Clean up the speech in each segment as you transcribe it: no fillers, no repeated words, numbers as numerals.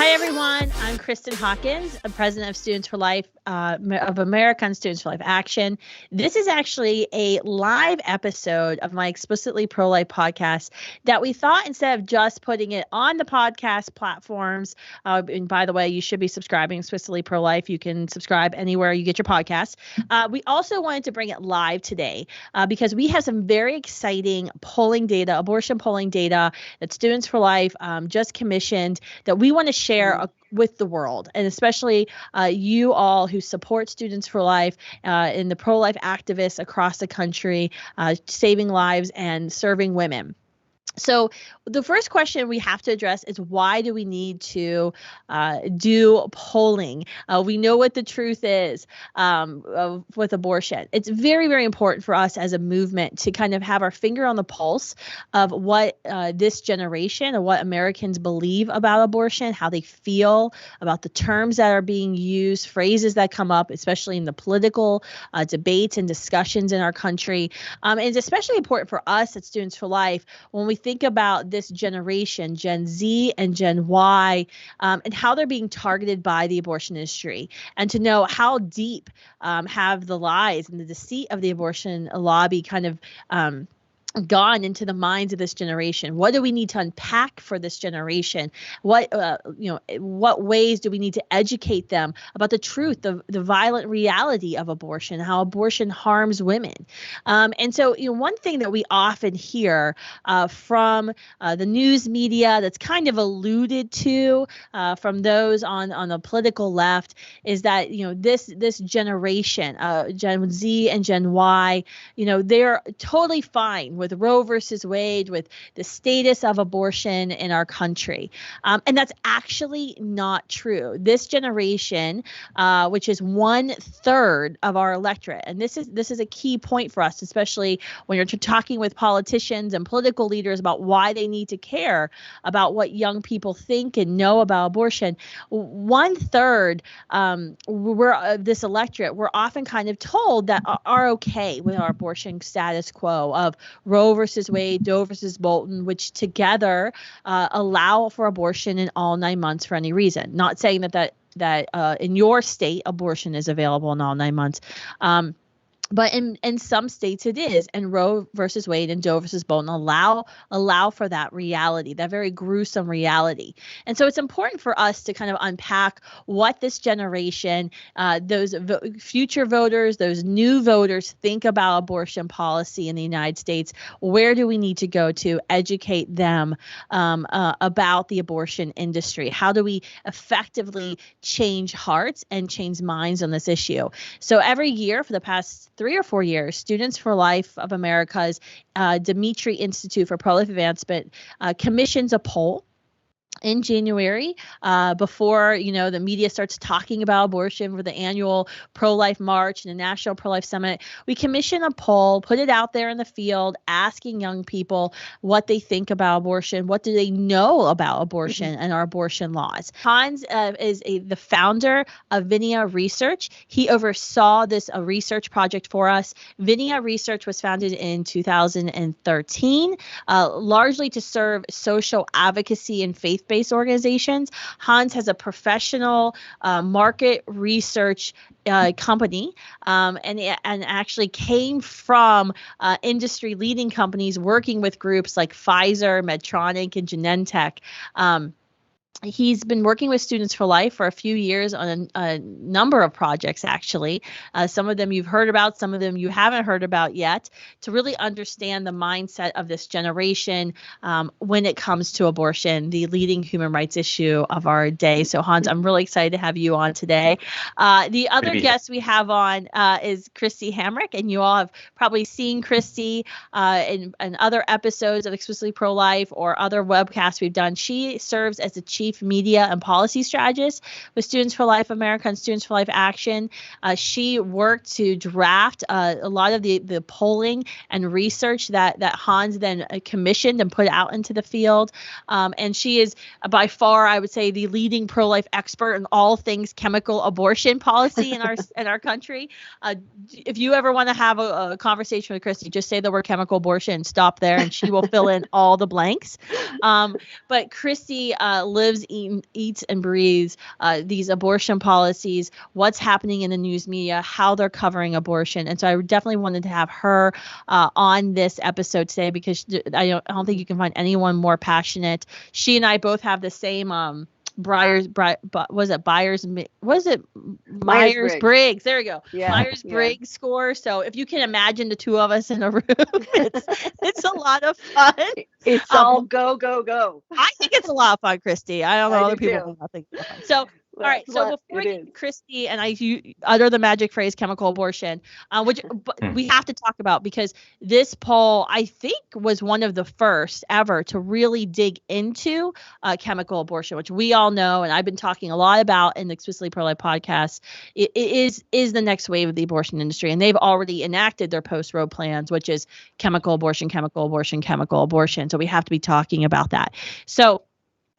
Hi, everyone. I'm Kristen Hawkins, President of Students for Life, of American Students for Life Action. This is actually a live episode of my Explicitly Pro-Life podcast that we thought, instead of just putting it on the podcast platforms, and by the way, you should be subscribing Explicitly Pro-Life. You can subscribe anywhere you get your podcasts. We also wanted to bring it live today because we have some very exciting polling data, abortion polling data that Students for Life just commissioned that we want to share with the world, and especially you all who support Students for Life and the pro-life activists across the country, saving lives and serving women. So the first question we have to address is, why do we need to do polling? We know what the truth is with abortion. It's very, very important for us as a movement to kind of have our finger on the pulse of what this generation and what Americans believe about abortion, how they feel about the terms that are being used, phrases that come up, especially in the political debates and discussions in our country. And it's especially important for us at Students for Life when we think about this generation, Gen Z and Gen Y, and how they're being targeted by the abortion industry, and to know how deep have the lies and the deceit of the abortion lobby kind of gone into the minds of this generation. What do we need to unpack for this generation? What ways do we need to educate them about the truth, the violent reality of abortion, how abortion harms women? And so, one thing that we often hear from the news media that's kind of alluded to from those on the political left is that, this generation, Gen Z and Gen Y, they're totally fine with Roe versus Wade, with the status of abortion in our country. And that's actually not true. This generation, which is 1/3 of our electorate, and this is a key point for us, especially when you're talking with politicians and political leaders about why they need to care about what young people think and know about abortion. 1/3 we're this electorate, we're often kind of told that are okay with our abortion status quo of Roe versus Wade, Doe versus Bolton, which together allow for abortion in all 9 months for any reason. Not saying that in your state abortion is available in all 9 months. But in some states it is, and Roe versus Wade and Doe versus Bolton allow for that reality, that very gruesome reality. And so it's important for us to kind of unpack what this generation, those future voters, those new voters think about abortion policy in the United States. Where do we need to go to educate them about the abortion industry? How do we effectively change hearts and change minds on this issue? So every year for the past 3 or 4 years, Students for Life of America's Dimitri Institute for Pro-Life Advancement commissions a poll in January, before the media starts talking about abortion for the annual pro-life march and the National Pro-Life Summit. We commission a poll, put it out there in the field, asking young people what they think about abortion, what do they know about abortion and our abortion laws. Hans is the founder of Vinea Research. He oversaw this research project for us. Vinea Research was founded in 2013, largely to serve social advocacy and faith-based organizations. Hans has a professional market research company, and actually came from industry leading companies working with groups like Pfizer, Medtronic, and Genentech. He's been working with Students for Life for a few years on a number of projects, actually. Some of them you've heard about, some of them you haven't heard about yet, to really understand the mindset of this generation when it comes to abortion, the leading human rights issue of our day. So, Hans, I'm really excited to have you on today. The other guest we have on is Christie Hamrick, and you all have probably seen Christie in other episodes of Explicitly Pro-Life or other webcasts we've done. She serves as the Chief Media and Policy Strategist with Students for Life America and Students for Life Action. She worked to draft a lot of the polling and research that Hans then commissioned and put out into the field. And she is by far, I would say, the leading pro-life expert in all things chemical abortion policy in our country. If you ever want to have a conversation with Christie, just say the word chemical abortion and stop there, and she will fill in all the blanks. But Christie lives lives, eats, and breathes these abortion policies, what's happening in the news media, how they're covering abortion. And so I definitely wanted to have her on this episode today because I don't think you can find anyone more passionate. She and I both have the same Myers-Briggs. There we go. Yeah, Myers-Briggs score. So if you can imagine the two of us in a room, it's a lot of fun. It's all go, go, go. I think it's a lot of fun, Christy. I don't know, other people may not think it's fun. So, all right. So before we get to Christy and I utter the magic phrase chemical abortion, which we have to talk about because this poll, I think, was one of the first ever to really dig into chemical abortion, which we all know, and I've been talking a lot about in the Explicitly Pro-Life podcast. It is the next wave of the abortion industry, and they've already enacted their post-Roe plans, which is chemical abortion, chemical abortion, chemical abortion. So we have to be talking about that. So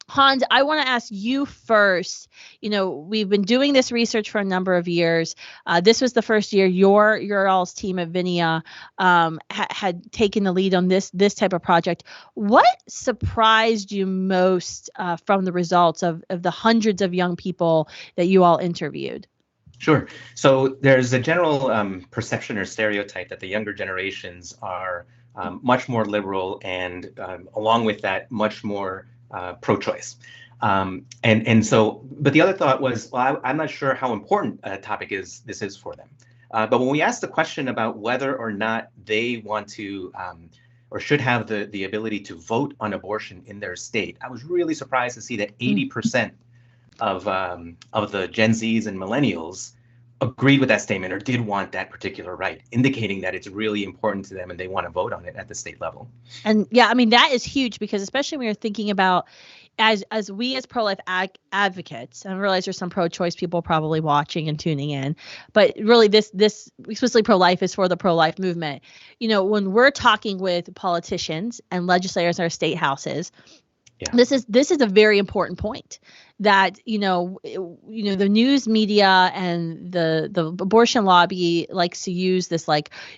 Hans, I want to ask you first. We've been doing this research for a number of years. This was the first year your all's team at Vinea had taken the lead on this type of project. What surprised you most from the results of the hundreds of young people that you all interviewed? Sure. So there's a general perception or stereotype that the younger generations are much more liberal and along with that, much more pro-choice. And so, but the other thought was, well, I'm not sure how important a topic this is for them. But when we asked the question about whether or not they want to or should have the ability to vote on abortion in their state, I was really surprised to see that 80% of the Gen Zs and Millennials agreed with that statement or did want that particular right, indicating that it's really important to them and they want to vote on it at the state level. And yeah, I mean, that is huge because especially when you're thinking about as we as pro-life advocates, and I realize there's some pro-choice people probably watching and tuning in, but really this Explicitly Pro-Life is for the pro-life movement. When we're talking with politicians and legislators in our state houses, this is a very important point that the news media and the abortion lobby likes to use this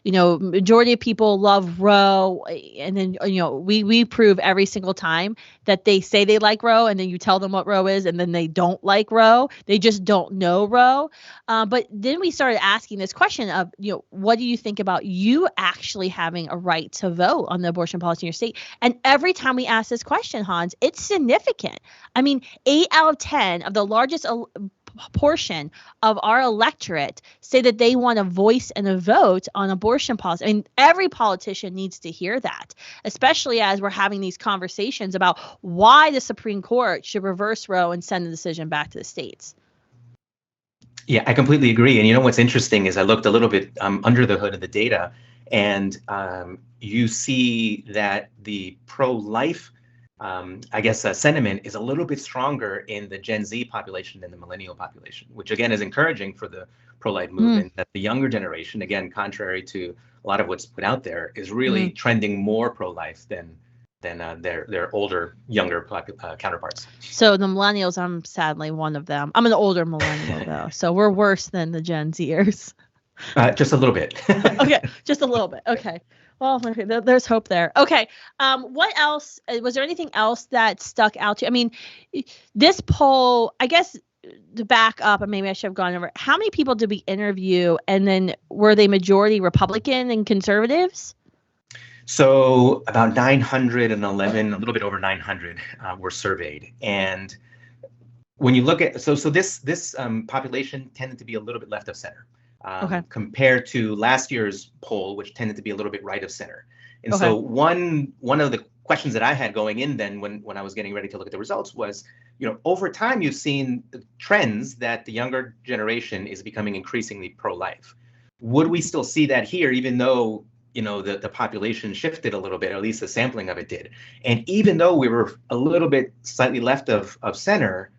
majority of people love Roe, and then we prove every single time that they say they like Roe and then you tell them what Roe is and then they don't like Roe, they just don't know Roe. But then we started asking this question of what do you think about you actually having a right to vote on the abortion policy in your state? And every time we ask this question, Hans, it's significant. I mean, 8 out of 10 of the largest portion of our electorate say that they want a voice and a vote on abortion policy. I mean, every politician needs to hear that, especially as we're having these conversations about why the Supreme Court should reverse Roe and send the decision back to the states. Yeah, I completely agree. And what's interesting is I looked a little bit under the hood of the data, and you see that the pro-life sentiment is a little bit stronger in the Gen Z population than the millennial population, which again is encouraging for the pro-life movement, that the younger generation, again, contrary to a lot of what's put out there, is really trending more pro-life than their older, younger counterparts. So the millennials, I'm sadly one of them. I'm an older millennial though, so we're worse than the Gen Zers. Just a little bit. Okay, just a little bit. Okay. Well, okay, there's hope there. Okay. What else? Was there anything else that stuck out to you? I mean, this poll, I guess, to back up, and maybe I should have gone over, how many people did we interview? And then were they majority Republican and conservatives? So about 911, a little bit over 900 were surveyed. And when you look at, so this population tended to be a little bit left of center. Compared to last year's poll, which tended to be a little bit right of center. And so one of the questions that I had going in then when I was getting ready to look at the results was, over time you've seen trends that the younger generation is becoming increasingly pro-life. Would we still see that here, even though the population shifted a little bit, or at least the sampling of it did? And even though we were a little bit slightly left of center,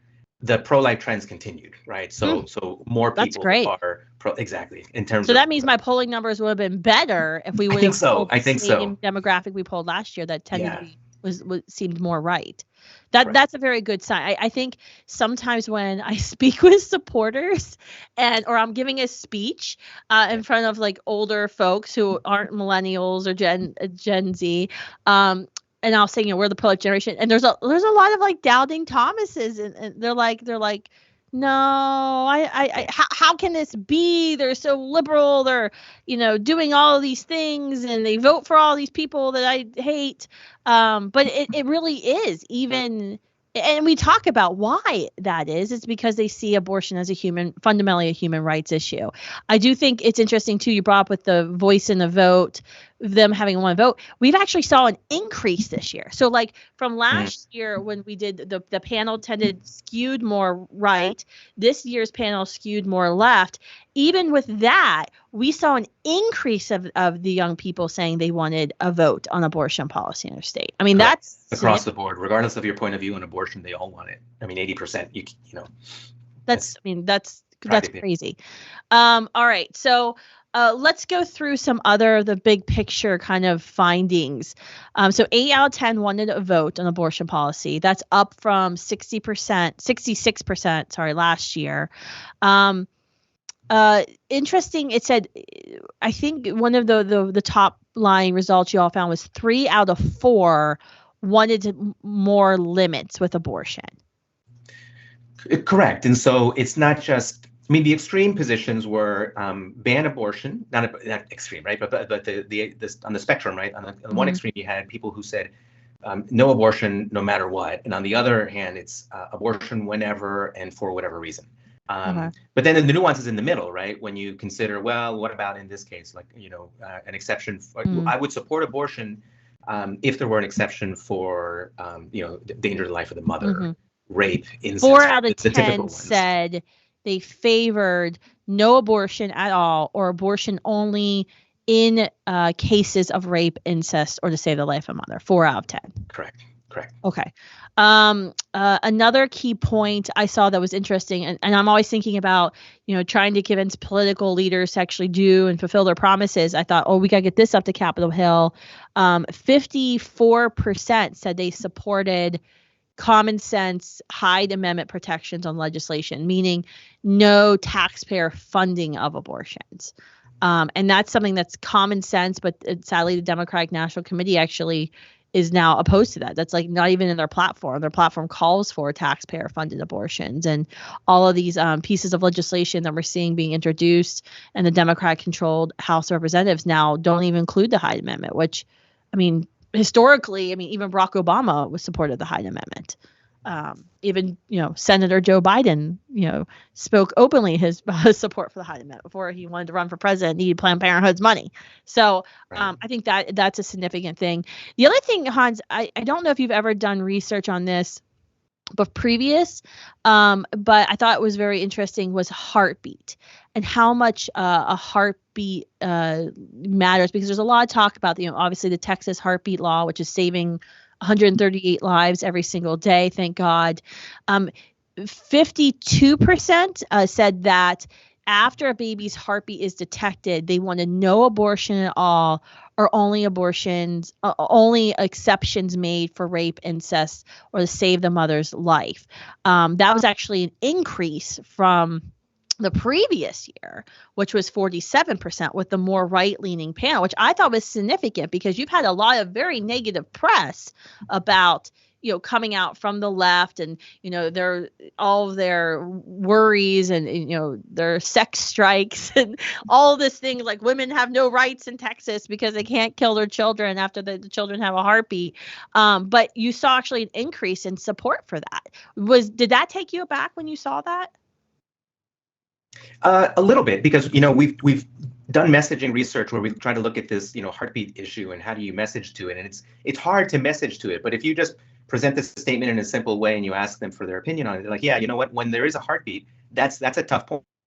the pro-life trends continued, right? So more people are pro, exactly, in terms of. So that means my polling numbers would have been better if we would have polled the same demographic we polled last year that tended to be, seemed more right. That's a very good sign. I think sometimes when I speak with supporters or I'm giving a speech in front of older folks who aren't millennials or Gen Z, and I'll say, we're the pro-life generation, and there's a lot of like doubting Thomases, and they're like, no, how can this be? They're so liberal. They're, doing all of these things, and they vote for all these people that I hate. But it really is even. And we talk about why that is. It's because they see abortion as fundamentally a human rights issue. I do think it's interesting too. You brought up with the voice and the vote, them having one vote. We've actually saw an increase this year. So like from last year when we did the panel skewed more right. This year's panel skewed more left. Even with that, we saw an increase of the young people saying they wanted a vote on abortion policy in their state. I mean, Correct. That's across the board, regardless of your point of view on abortion, they all want it. I mean, 80%. That's crazy. All right, so let's go through some other the big picture kind of findings. So 8 out of 10 wanted a vote on abortion policy. That's up from 66%, last year. Interesting. It said, I think one of the top line results you all found was 3 out of 4 wanted more limits with abortion. Correct. And so it's not just, the extreme positions were ban abortion, not extreme, right? But the on the spectrum, right? On the one extreme, you had people who said no abortion, no matter what. And on the other hand, it's abortion whenever and for whatever reason. But then the nuance is in the middle, right? When you consider, well, what about in this case, like, an exception? I would support abortion if there were an exception for, danger to the life of the mother, rape, incest. 4 out of the 10 said they favored no abortion at all or abortion only in cases of rape, incest, or to save the life of a mother. 4 out of 10. Correct. Okay. Another key point I saw that was interesting, and I'm always thinking about, trying to convince political leaders to actually do and fulfill their promises. I thought, we got to get this up to Capitol Hill. 54% said they supported common sense Hyde Amendment protections on legislation, meaning no taxpayer funding of abortions. And that's something that's common sense, but sadly, the Democratic National Committee actually is now opposed to that. That's like not even in their platform. Their platform calls for taxpayer funded abortions, and all of these pieces of legislation that we're seeing being introduced in the Democratic controlled House of Representatives now don't even include the Hyde Amendment, which, historically, even Barack Obama was supported the Hyde Amendment. Even, Senator Joe Biden, spoke openly his support for the Hyde Amendment before he wanted to run for president, needed Planned Parenthood's money. So I think that's a significant thing. The other thing, Hans, I don't know if you've ever done research on this, but but I thought it was very interesting was heartbeat and how much a heartbeat matters, because there's a lot of talk about, obviously the Texas heartbeat law, which is saving 138 lives every single day. Thank God. 52% said that after a baby's heartbeat is detected, they wanted no abortion at all, or only exceptions made for rape, incest, or to save the mother's life. That was actually an increase from the previous year, which was 47% with the more right-leaning panel, which I thought was significant because you've had a lot of very negative press about, coming out from the left and, all of their worries and, their sex strikes and all this things like women have no rights in Texas because they can't kill their children after the children have a heartbeat. But you saw actually an increase in support for that. Did that take you aback when you saw that? A little bit, because we've done messaging research where we try to look at this heartbeat issue and how do you message to it, and it's hard to message to it. But if you just present this statement in a simple way and you ask them for their opinion on it, they're like, yeah, you know what? When there is a heartbeat, that's a tough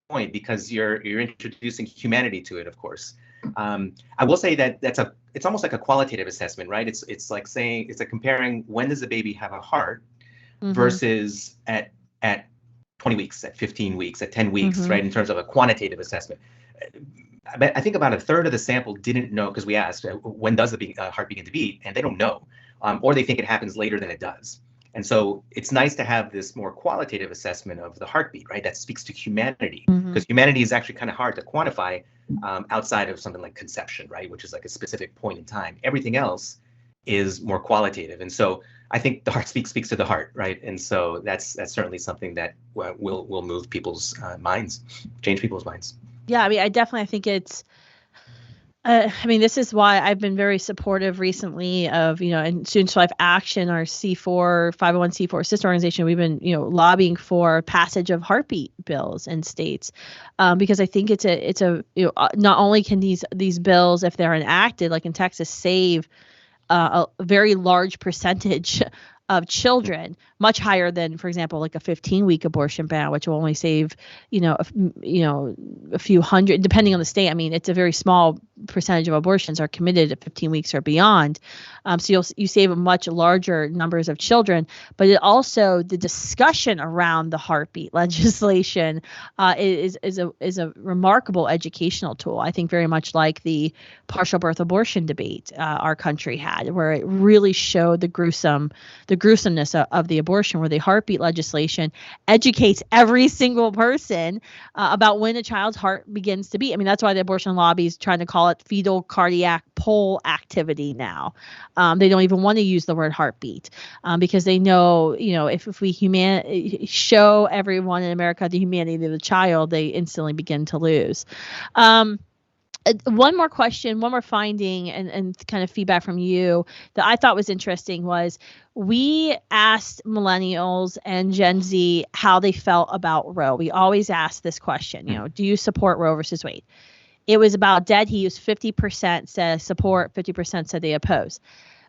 point because you're introducing humanity to it, of course. I will say that it's almost like a qualitative assessment, right? It's like saying it's like comparing when does a baby have a heart versus at 20 weeks, at 15 weeks, at 10 weeks, right, in terms of a quantitative assessment. I think about a third of the sample didn't know, because we asked, when does the heart begin to beat? And they don't know, or they think it happens later than it does. And so it's nice to have this more qualitative assessment of the heartbeat, right? That speaks to humanity, because humanity is actually kind of hard to quantify outside of something like conception, right? Which is like a specific point in time. Everything else is more qualitative. And so I think the heart speaks to the heart, right? And so that's certainly something that will move people's minds, change people's minds. Yeah, I mean, I think it's. I mean, this is why I've been very supportive recently of, and Students for Life Action, our C4 501c4 sister organization. We've been, lobbying for passage of heartbeat bills in states, because I think it's a not only can these bills, if they're enacted, like in Texas, save a very large percentage of children, much higher than, for example, like a 15-week abortion ban, which will only save, a few hundred, depending on the state. I mean, it's a very small percentage of abortions are committed at 15 weeks or beyond. So you save a much larger numbers of children, but it also, the discussion around the heartbeat legislation is a remarkable educational tool. I think very much like the partial birth abortion debate our country had, where it really showed the gruesomeness of the abortion, where the heartbeat legislation educates every single person about when a child's heart begins to beat. I mean, that's why the abortion lobby is trying to call it fetal cardiac pole activity now. They don't even want to use the word heartbeat because they know, if we show everyone in America the humanity of the child, they instantly begin to lose. One more question, one more finding and kind of feedback from you that I thought was interesting was we asked millennials and Gen Z how they felt about Roe. We always ask this question, do you support Roe versus Wade? It was about dead heat. 50% said support, 50% said they oppose.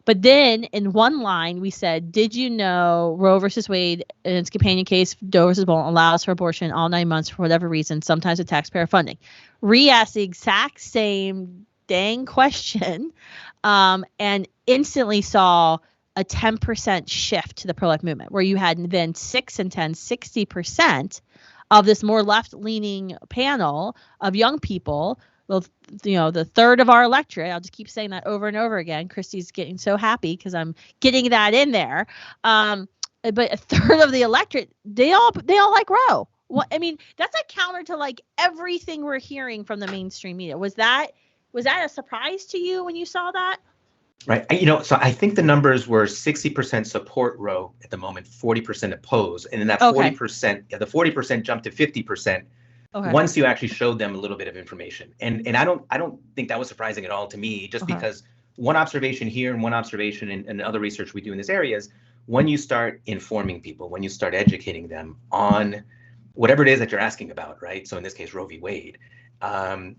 But then in one line, we said, did you know Roe versus Wade in its companion case, Doe versus Bowen, allows for abortion all 9 months for whatever reason, sometimes with taxpayer funding? Re-asked the exact same dang question and instantly saw a 10% shift to the pro-life movement, where you had then 6 and 10, 60% of this more left-leaning panel of young people. Well, the third of our electorate, I'll just keep saying that over and over again. Kristi's getting so happy because I'm getting that in there. But a third of the electorate, they all like Roe. What I mean, that's a counter to like everything we're hearing from the mainstream media. Was that a surprise to you when you saw that? Right. So I think the numbers were 60% support Roe at the moment, 40% oppose, and then that 40%, the 40% jumped to 50%. Okay. Once you actually showed them a little bit of information. And I don't think that was surprising at all to me, just because one observation here and one observation in other research we do in this area is when you start informing people, when you start educating them on whatever it is that you're asking about, right? So in this case, Roe v. Wade,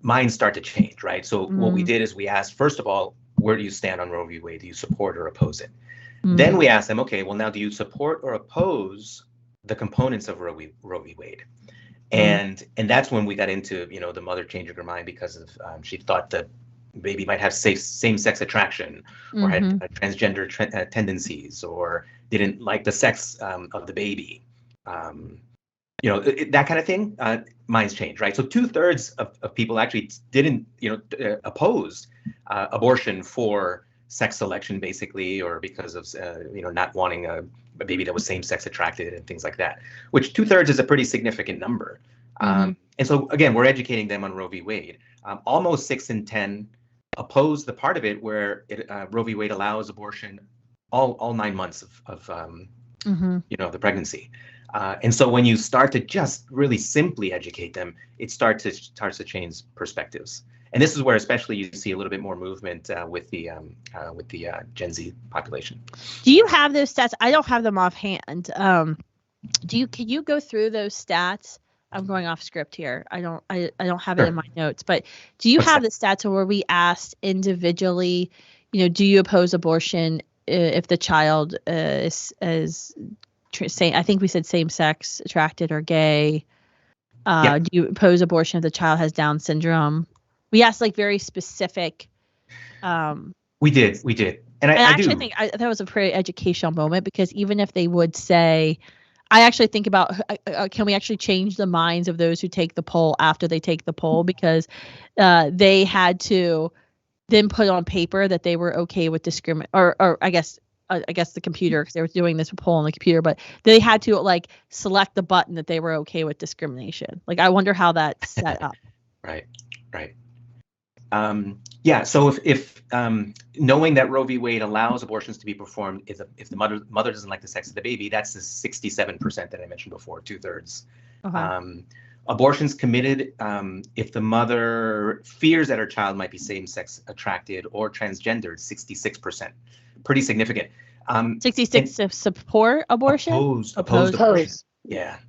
minds start to change, right? So what we did is we asked, first of all, where do you stand on Roe v. Wade? Do you support or oppose it? Then we asked them, okay, well, now do you support or oppose the components of Roe v. Wade? And that's when we got into, the mother changing her mind because of she thought the baby might have same-sex attraction or had transgender tendencies or didn't like the sex of the baby. That kind of thing. Minds change, right? So 2/3 of people actually didn't, oppose abortion for sex selection, basically, or because of, not wanting a baby that was same-sex attracted and things like that, which 2/3 is a pretty significant number. And so, again, we're educating them on Roe v. Wade. Almost 6 in 10 oppose the part of it where Roe v. Wade allows abortion all 9 months of the pregnancy. And so when you start to just really simply educate them, it starts to change perspectives. And this is where especially you see a little bit more movement with the Gen Z population. Do you have those stats? I don't have them offhand. Can you go through those stats? I'm going off script here. I don't have it in my notes, but do you have the stats where we asked individually, do you oppose abortion if the child is I think we said same-sex attracted or gay? Do you oppose abortion if the child has Down syndrome? We asked like very specific. We did. And I actually think that was a pretty educational moment, because even if they would say, I actually think about, can we actually change the minds of those who take the poll after they take the poll, because they had to then put on paper that they were okay with discrimination, or I guess the computer, because they were doing this poll on the computer, but they had to like select the button that they were okay with discrimination. Like, I wonder how that's set up. Right. Yeah. So if knowing that Roe v. Wade allows abortions to be performed if the mother doesn't like the sex of the baby, that's the 67% that I mentioned before, 2/3. Okay. Abortions committed if the mother fears that her child might be same-sex attracted or transgendered, 66%. Pretty significant. 66 to support abortion? Opposed abortion. Opposed. Yeah.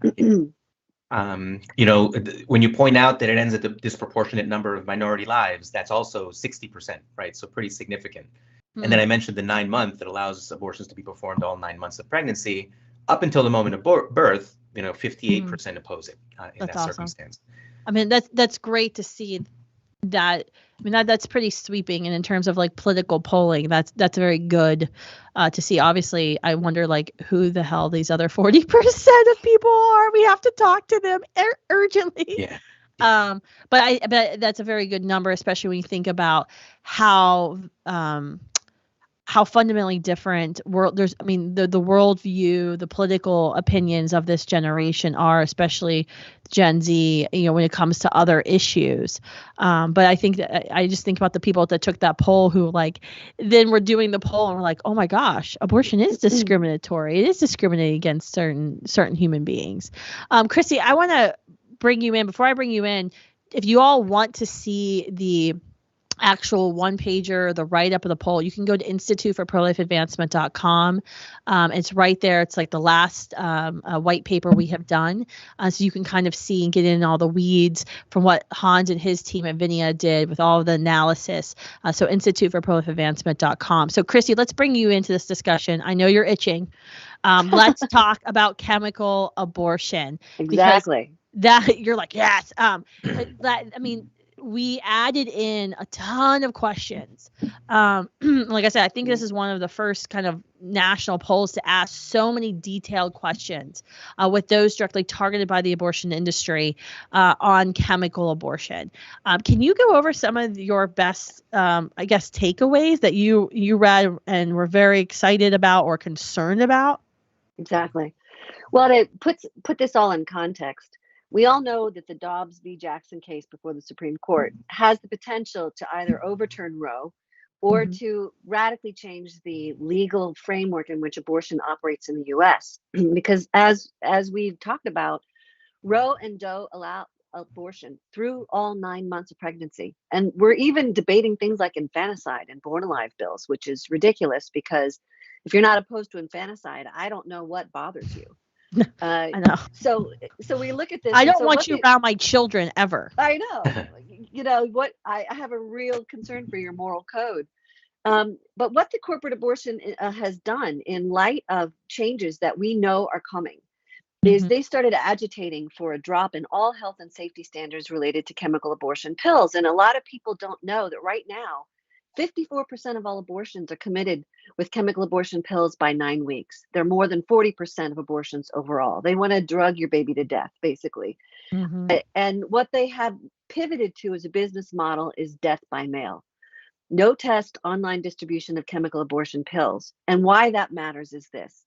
When you point out that it ends at the disproportionate number of minority lives, that's also 60%, right? So pretty significant. And then I mentioned the 9-month that allows abortions to be performed all 9 months of pregnancy up until the moment of birth. 58% oppose it in that awesome. circumstance. I mean, that's great to see that. I mean, that's pretty sweeping. And in terms of like political polling, that's very good to see. Obviously, I wonder like who the hell these other 40% of people are. We have to talk to them urgently. Yeah. But that's a very good number, especially when you think about how fundamentally different the worldview, the political opinions of this generation are, especially Gen Z, when it comes to other issues. But I think that I just think about the people that took that poll who then we're doing the poll and we're like, oh my gosh, abortion is discriminatory. It is discriminating against certain human beings. Christy, I want to bring you in. Before I bring you in, if you all want to see the actual one-pager, the write-up of the poll, you can go to instituteforprolifeadvancement.com. It's right there. It's like the last white paper we have done. So you can kind of see and get in all the weeds from what Hans and his team at Vinea did with all of the analysis. So instituteforprolifeadvancement.com. So Christy, let's bring you into this discussion. I know you're itching. Let's talk about chemical abortion. Exactly. That you're like, yes. We added in a ton of questions. Like I said, I think this is one of the first kind of national polls to ask so many detailed questions with those directly targeted by the abortion industry on chemical abortion. Can you go over some of your best, takeaways that you read and were very excited about or concerned about? Exactly. Well, to put this all in context, we all know that the Dobbs v. Jackson case before the Supreme Court has the potential to either overturn Roe or to radically change the legal framework in which abortion operates in the U.S. Because as we've talked about, Roe and Doe allow abortion through all 9 months of pregnancy. And we're even debating things like infanticide and born alive bills, which is ridiculous because if you're not opposed to infanticide, I don't know what bothers you. I know. So we look at this. I don't want you around my children ever. I know. What I have a real concern for your moral code. But what the corporate abortion has done in light of changes that we know are coming is they started agitating for a drop in all health and safety standards related to chemical abortion pills. And a lot of people don't know that right now, 54% of all abortions are committed with chemical abortion pills by 9 weeks. They're more than 40% of abortions overall. They want to drug your baby to death, basically. And what they have pivoted to as a business model is death by mail. No test, online distribution of chemical abortion pills. And why that matters is this.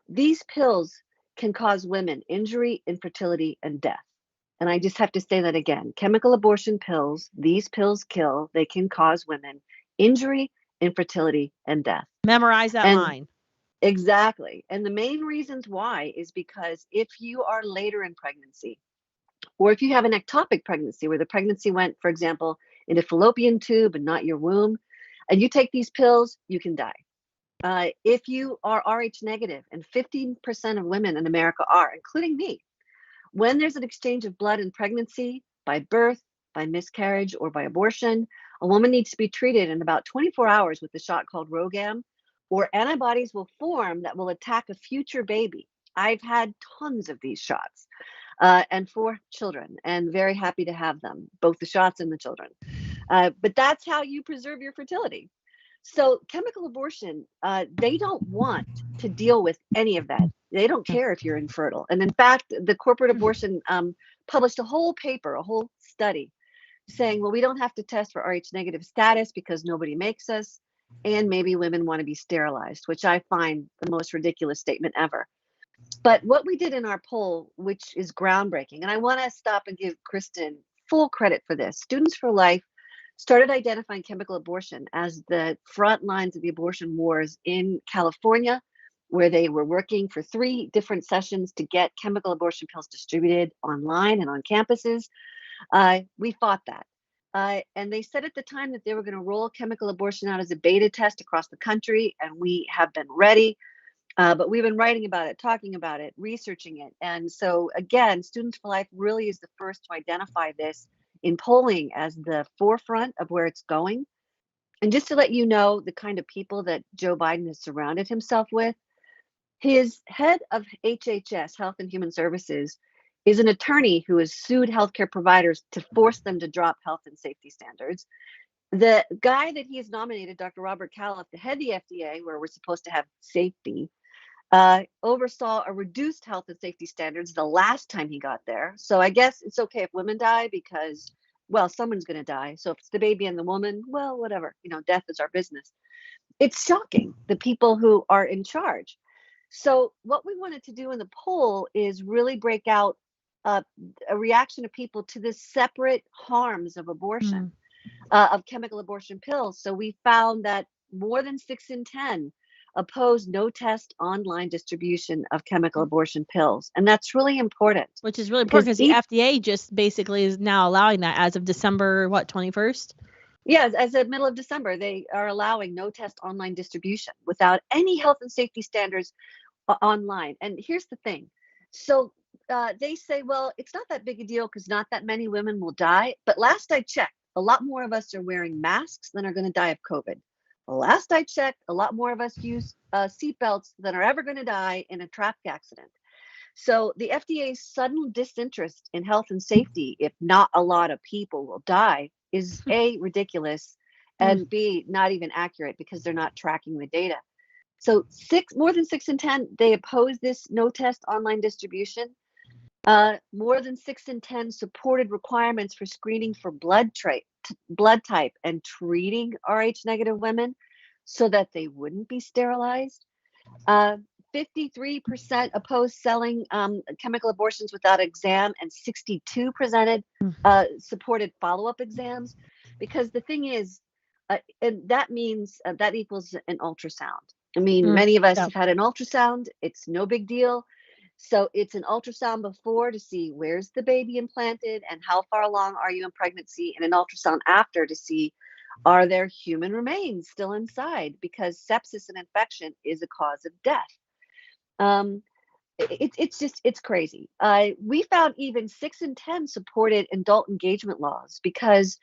These pills can cause women injury, infertility, and death. And I just have to say that again. Chemical abortion pills, these pills kill. They can cause women injury, infertility, and death. Memorize that line. Exactly. And the main reasons why is because if you are later in pregnancy, or if you have an ectopic pregnancy where the pregnancy went, for example, in a fallopian tube and not your womb, and you take these pills, you can die. If you are Rh negative, and 15% of women in America are, including me, when there's an exchange of blood in pregnancy, by birth, by miscarriage, or by abortion, a woman needs to be treated in about 24 hours with a shot called Rogam, or antibodies will form that will attack a future baby. I've had tons of these shots, and 4 children, and very happy to have them, both the shots and the children. But that's how you preserve your fertility. So chemical abortion, they don't want to deal with any of that. They don't care if you're infertile. And in fact, the corporate abortion published a whole paper, a whole study saying, well, we don't have to test for Rh negative status because nobody makes us. And maybe women want to be sterilized, which I find the most ridiculous statement ever. But what we did in our poll, which is groundbreaking, and I want to stop and give Kristen full credit for this. Students for Life started identifying chemical abortion as the front lines of the abortion wars in California, where they were working for 3 different sessions to get chemical abortion pills distributed online and on campuses. We fought that. And they said at the time that they were going to roll chemical abortion out as a beta test across the country, and we have been ready. But we've been writing about it, talking about it, researching it. And so again, Students for Life really is the first to identify this in polling as the forefront of where it's going. And just to let you know the kind of people that Joe Biden has surrounded himself with, his head of HHS, Health and Human Services, is an attorney who has sued healthcare providers to force them to drop health and safety standards. The guy that he has nominated, Dr. Robert Califf, to head the FDA, where we're supposed to have safety, oversaw a reduced health and safety standards the last time he got there. So I guess it's okay if women die because, well, someone's going to die. So if it's the baby and the woman, well, whatever, death is our business. It's shocking, the people who are in charge. So what we wanted to do in the poll is really break out a reaction of people to the separate harms of abortion, of chemical abortion pills. So we found that more than 6 in 10 oppose no test online distribution of chemical abortion pills. And that's really important. Which is really important because the FDA just basically is now allowing that as of December, 21st? Yes, as of middle of December, they are allowing no test online distribution without any health and safety standards online. And here's the thing. So they say, well, it's not that big a deal because not that many women will die. But last I checked, a lot more of us are wearing masks than are going to die of COVID. Last I checked, a lot more of us use seatbelts than are ever going to die in a traffic accident. So the FDA's sudden disinterest in health and safety, if not a lot of people will die, is A, ridiculous, and B, not even accurate because they're not tracking the data. So more than 6 in 10, they oppose this no test online distribution. More than 6 in 10 supported requirements for screening for blood type and treating Rh negative women so that they wouldn't be sterilized. 53% opposed selling chemical abortions without exam, and 62% supported follow-up exams. Because the thing is, and that means that equals an ultrasound. I mean, many of us have had an ultrasound. It's no big deal. So it's an ultrasound before to see where's the baby implanted and how far along are you in pregnancy, and an ultrasound after to see are there human remains still inside, because sepsis and infection is a cause of death. It's crazy. We found even 6 in 10 supported adult engagement laws because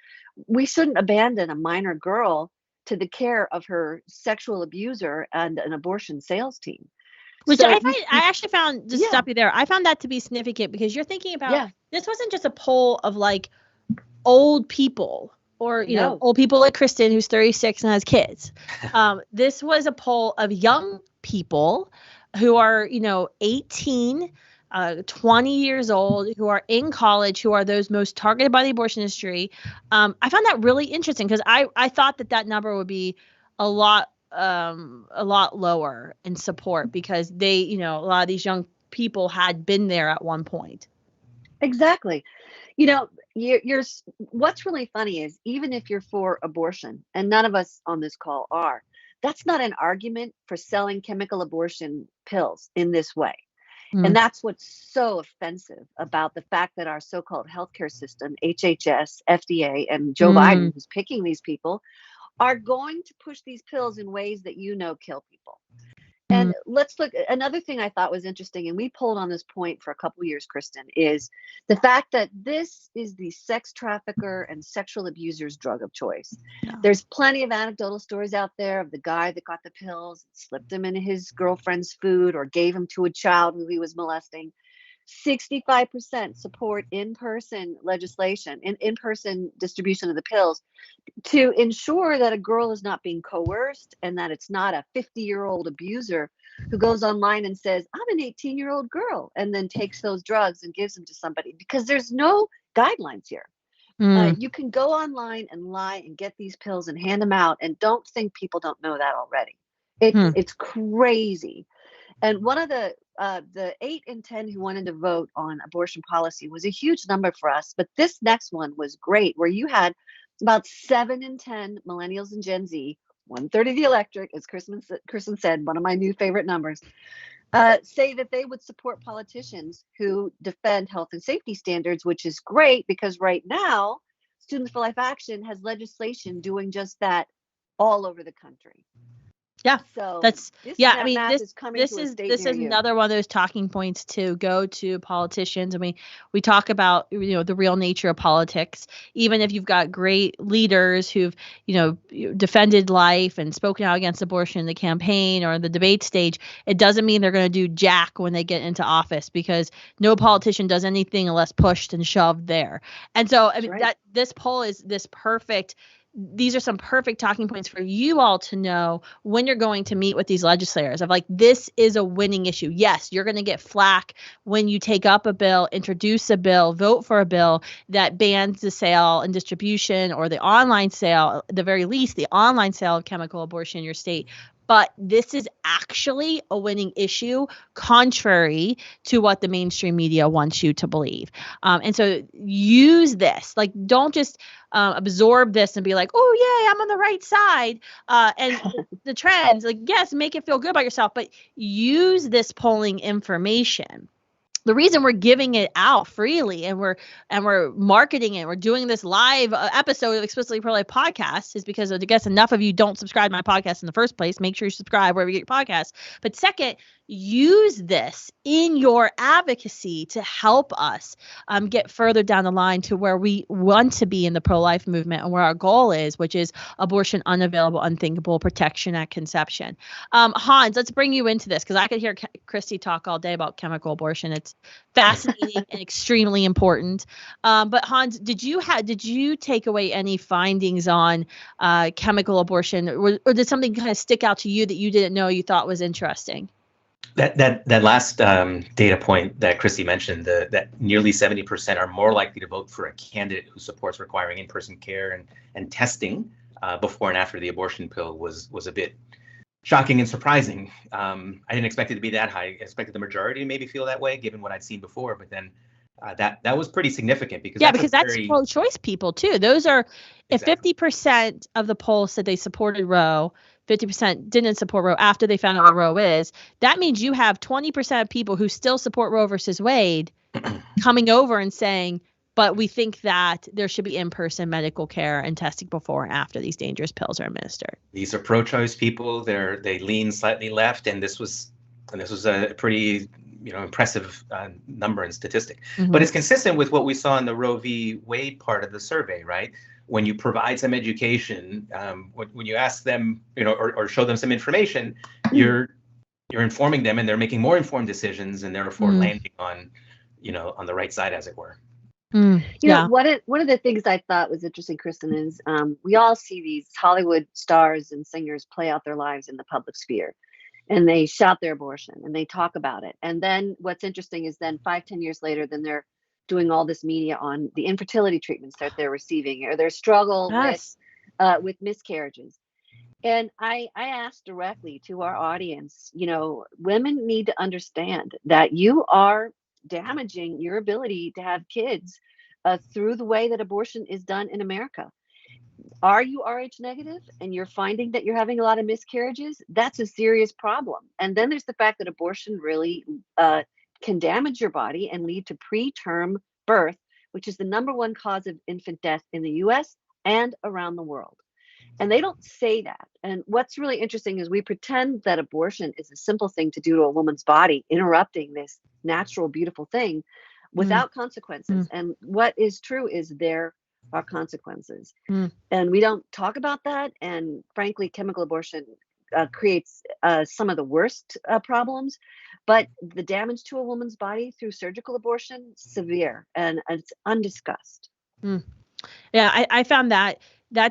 we shouldn't abandon a minor girl to the care of her sexual abuser and an abortion sales team. Which I actually found, just stop you there, I found that to be significant because you're thinking about, this wasn't just a poll of like old people or, you know, old people like Kristen, who's 36 and has kids. This was a poll of young people who are, 18, 20 years old, who are in college, who are those most targeted by the abortion industry. I found that really interesting because I thought that number would be a lot lower in support because they, a lot of these young people had been there at one point. Exactly. What's really funny is even if you're for abortion, and none of us on this call are, that's not an argument for selling chemical abortion pills in this way. And that's what's so offensive about the fact that our so-called healthcare system, HHS, FDA, and Joe Biden, who's picking these people, are going to push these pills in ways that kill people. And let's look, another thing I thought was interesting, and we polled on this point for a couple of years, Kristen, is the fact that this is the sex trafficker and sexual abuser's drug of choice. There's plenty of anecdotal stories out there of the guy that got the pills, slipped them into his girlfriend's food, or gave them to a child who he was molesting. 65% support in-person legislation, in-person distribution of the pills to ensure that a girl is not being coerced and that it's not a 50-year-old abuser who goes online and says, I'm an 18-year-old girl, and then takes those drugs and gives them to somebody, because there's no guidelines here. You can go online and lie and get these pills and hand them out, and don't think people don't know that already. It's crazy. And one of the 8 in 10 who wanted to vote on abortion policy was a huge number for us. But this next one was great, where you had About 7 in 10 millennials and Gen Z, 1/3 of the electorate, as Kristen said, one of my new favorite numbers, say that they would support politicians who defend health and safety standards, which is great because right now, Students for Life Action has legislation doing just that all over the country. Yeah, So that's this I mean, math is coming to a state this near is you. another one of those talking points to go to politicians. I mean, we talk about, you know, the real nature of politics. Even if you've got great leaders who've, you know, defended life and spoken out against abortion in the campaign or the debate stage, it doesn't mean they're going to do jack when they get into office, because no politician does anything unless pushed and shoved there. And so, I mean, right. that this poll is this perfect. These are some perfect talking points for you all to know when you're going to meet with these legislators of like, this is a winning issue. Yes, you're going to get flack when you take up a bill, introduce a bill, vote for a bill that bans the sale and distribution or the online sale, at the very least, the online sale of chemical abortion in your state. But this is actually a winning issue, contrary to what the mainstream media wants you to believe. And so use this. Like, don't just absorb this and be like, oh, yeah, I'm on the right side. And the trends, like, yes, make it feel good about yourself, but use this polling information. The reason we're giving it out freely and we're marketing it, we're doing this live episode of Explicitly Pro-Life podcast is because I guess enough of you don't subscribe to my podcast in the first place. Make sure you subscribe wherever you get your podcasts. But second, use this in your advocacy to help us get further down the line to where we want to be in the pro-life movement and where our goal is, which is abortion unavailable, unthinkable, protection at conception. Hans, let's bring you into this because I could hear Christy talk all day about chemical abortion. It's fascinating and extremely important. But Hans, did you take away any findings on chemical abortion, or did something kind of stick out to you that you didn't know you thought was interesting? That last data point that Christy mentioned, that nearly 70% are more likely to vote for a candidate who supports requiring in-person care and testing before and after the abortion pill was a bit shocking and surprising. I didn't expect it to be that high. I expected the majority to maybe feel that way, given what I'd seen before. But then that was pretty significant because that's pro-choice people too. Those are Exactly. If 50% of the poll said they supported Roe, 50% didn't support Roe after they found out what Roe is. That means you have 20% of people who still support Roe versus Wade coming over and saying, but we think that there should be in-person medical care and testing before and after these dangerous pills are administered. These are pro-choice people. They lean slightly left, and this was a pretty impressive number and statistic. Mm-hmm. But it's consistent with what we saw in the Roe v. Wade part of the survey, right? When you provide some education, when you ask them, or show them some information, you're informing them, and they're making more informed decisions, and therefore landing on the right side, as it were. You know, one of the things I thought was interesting, Kristen, is we all see these Hollywood stars and singers play out their lives in the public sphere, and they shout their abortion and they talk about it. And then what's interesting is then 5-10 years later, then they're doing all this media on the infertility treatments that they're receiving or their struggle with miscarriages. And I asked directly to our audience, women need to understand that you are damaging your ability to have kids through the way that abortion is done in America. Are you Rh negative and you're finding that you're having a lot of miscarriages? That's a serious problem. And then there's the fact that abortion really can damage your body and lead to preterm birth, which is the #1 cause of infant death in the US and around the world. And they don't say that. And what's really interesting is we pretend that abortion is a simple thing to do to a woman's body, interrupting this natural, beautiful thing without consequences. And what is true is there are consequences. And we don't talk about that. And frankly, chemical abortion creates some of the worst problems. But the damage to a woman's body through surgical abortion, severe, and it's undiscussed. Yeah, I found that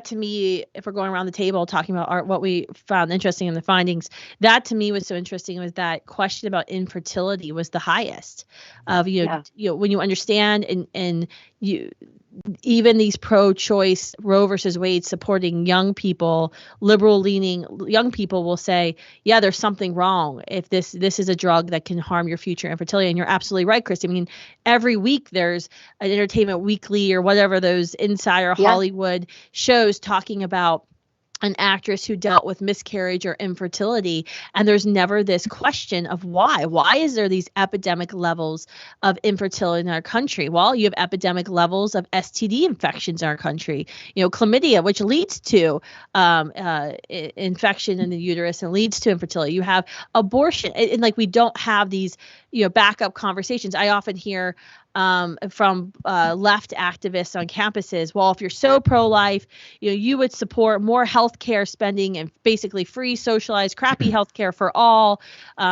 to me, if we're going around the table talking about what we found interesting in the findings, that to me was so interesting was that question about infertility was the highest of, when you understand and even these pro-choice Roe versus Wade supporting young people, liberal-leaning young people will say, yeah, there's something wrong if this is a drug that can harm your future infertility. And you're absolutely right, Kristi. I mean, every week there's an Entertainment Weekly or whatever those insider Hollywood shows talking about an actress who dealt with miscarriage or infertility, and there's never this question of why. Why is there these epidemic levels of infertility in our country? Well, you have epidemic levels of STD infections in our country. Chlamydia, which leads to infection in the uterus and leads to infertility. You have abortion, and like we don't have these backup conversations. I often hear from left activists on campuses. Well, if you're so pro-life, you would support more healthcare spending and basically free, socialized, crappy healthcare for all,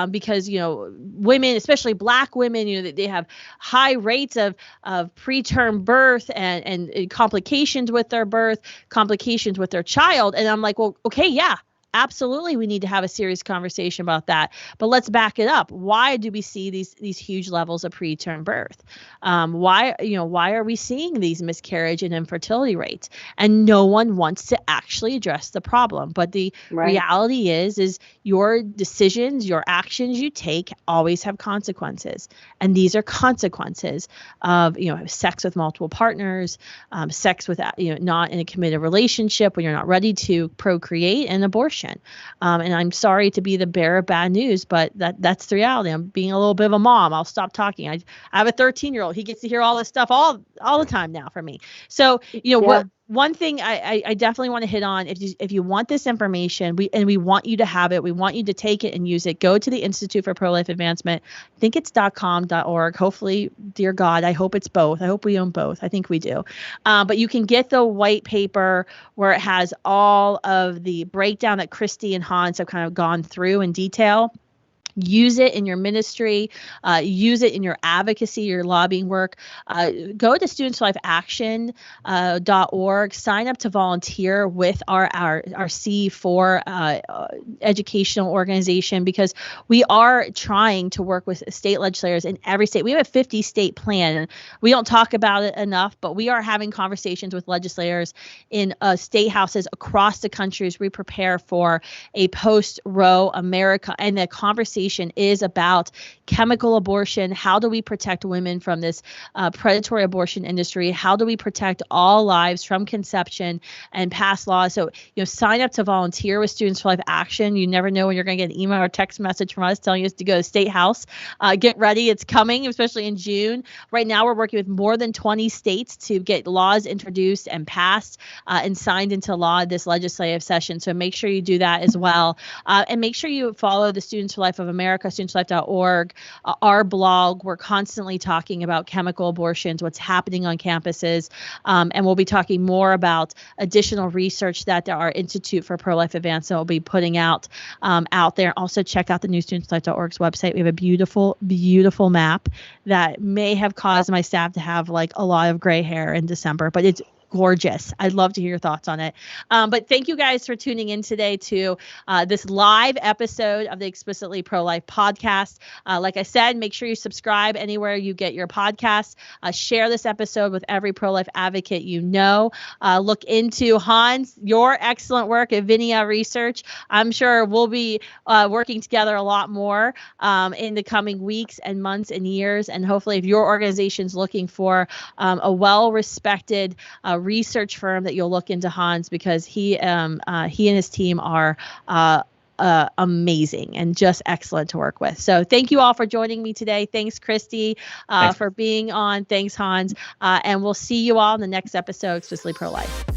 because women, especially Black women, they have high rates of preterm birth and complications with their birth, complications with their child. And I'm like, well, okay, yeah. Absolutely, we need to have a serious conversation about that. But let's back it up. Why do we see these huge levels of preterm birth? Why are we seeing these miscarriage and infertility rates? And no one wants to actually address the problem. But the reality is your decisions, your actions you take always have consequences. And these are consequences of sex with multiple partners, sex with not in a committed relationship when you're not ready to procreate, and abortion. And I'm sorry to be the bearer of bad news, but that's the reality. I'm being a little bit of a mom. I'll stop talking. I have a 13-year-old. He gets to hear all this stuff all the time now from me. So, one thing I definitely want to hit on, if you want this information, we want you to have it, we want you to take it and use it, go to the Institute for Pro-Life Advancement. I think it's .com.org. Hopefully, dear God, I hope it's both. I hope we own both. I think we do. But you can get the white paper where it has all of the breakdown that Kristi and Hans have kind of gone through in detail. Use it in your ministry, use it in your advocacy, your lobbying work. Go to studentslifeaction.org, sign up to volunteer with our C4 educational organization, because we are trying to work with state legislators in every state. We have a 50-state plan. We don't talk about it enough, but we are having conversations with legislators in state houses across the country as we prepare for a post-Roe America. And the conversation is about chemical abortion. How do we protect women from this predatory abortion industry? How do we protect all lives from conception, and pass laws? So, sign up to volunteer with Students for Life Action. You never know when you're going to get an email or text message from us telling us to go to State House. Get ready. It's coming, especially in June. Right now, we're working with more than 20 states to get laws introduced and passed and signed into law this legislative session. So make sure you do that as well. And make sure you follow the Students for Life of America, studentsforlife.org, our blog. We're constantly talking about chemical abortions, what's happening on campuses, and we'll be talking more about additional research that our Institute for Pro-Life Advancement will be putting out there. Also, check out the new studentsforlife.org's website. We have a beautiful, beautiful map that may have caused my staff to have like a lot of gray hair in December, but it's gorgeous. I'd love to hear your thoughts on it. But thank you guys for tuning in today to this live episode of the Explicitly Pro-Life podcast. Like I said, make sure you subscribe anywhere you get your podcasts. Share this episode with every pro-life advocate you know. Look into Hans, your excellent work at Vinea Research. I'm sure we'll be working together a lot more in the coming weeks and months and years. And hopefully, if your organization's looking for a well-respected research firm, that you'll look into Hans, because he and his team are amazing and just excellent to work with. So thank you all for joining me today. Thanks, Kristi, for being on. Thanks, Hans. And we'll see you all in the next episode of Explicitly Pro-Life.